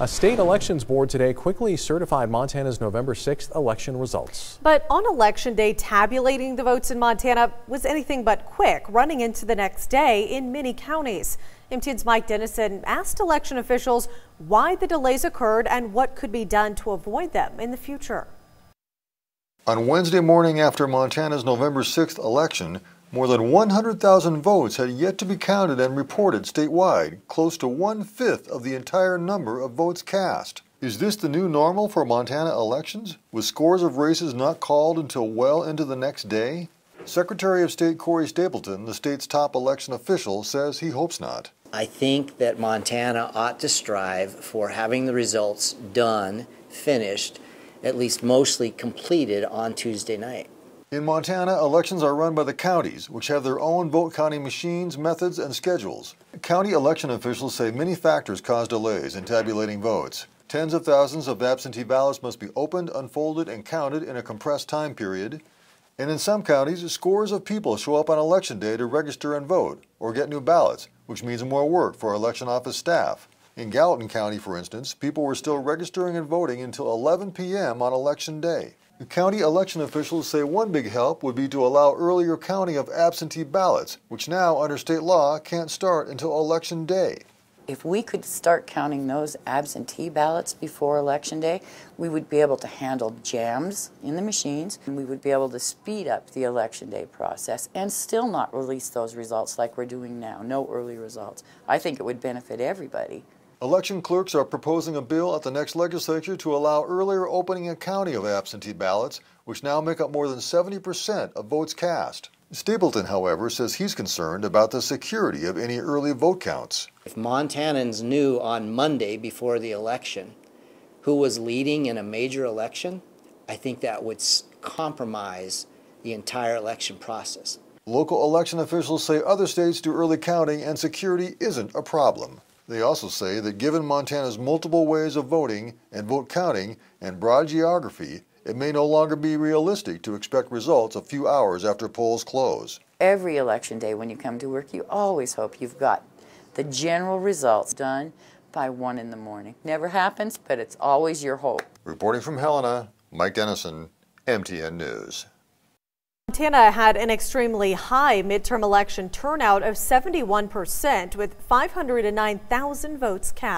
A state elections board today quickly certified Montana's November 6th election results. But on election day, tabulating the votes in Montana was anything but quick, running into the next day in many counties. MTN's Mike Dennison asked election officials why the delays occurred and what could be done to avoid them in the future. On Wednesday morning after Montana's November 6th election, more than 100,000 votes had yet to be counted and reported statewide, close to 1/5 of the entire number of votes cast. Is this the new normal for Montana elections, with scores of races not called until well into the next day? Secretary of State Corey Stapleton, the state's top election official, says he hopes not. I think that Montana ought to strive for having the results done, finished, at least mostly completed on Tuesday night. In Montana, elections are run by the counties, which have their own vote counting machines, methods, and schedules. County election officials say many factors cause delays in tabulating votes. Tens of thousands of absentee ballots must be opened, unfolded, and counted in a compressed time period. And in some counties, scores of people show up on election day to register and vote, or get new ballots, which means more work for election office staff. In Gallatin County, for instance, people were still registering and voting until 11 p.m. on election day. The county election officials say one big help would be to allow earlier counting of absentee ballots, which now, under state law, can't start until election day. If we could start counting those absentee ballots before election day, we would be able to handle jams in the machines, and we would be able to speed up the election day process and still not release those results like we're doing now. No early results. I think it would benefit everybody. Election clerks are proposing a bill at the next legislature to allow earlier opening and counting of absentee ballots, which now make up more than 70% of votes cast. Stapleton, however, says he's concerned about the security of any early vote counts. If Montanans knew on Monday before the election who was leading in a major election, I think that would compromise the entire election process. Local election officials say other states do early counting and security isn't a problem. They also say that given Montana's multiple ways of voting and vote counting and broad geography, it may no longer be realistic to expect results a few hours after polls close. Every election day when you come to work, you always hope you've got the general results done by 1 in the morning. Never happens, but it's always your hope. Reporting from Helena, Mike Dennison, MTN News. Montana had an extremely high midterm election turnout of 71%, with 509,000 votes cast.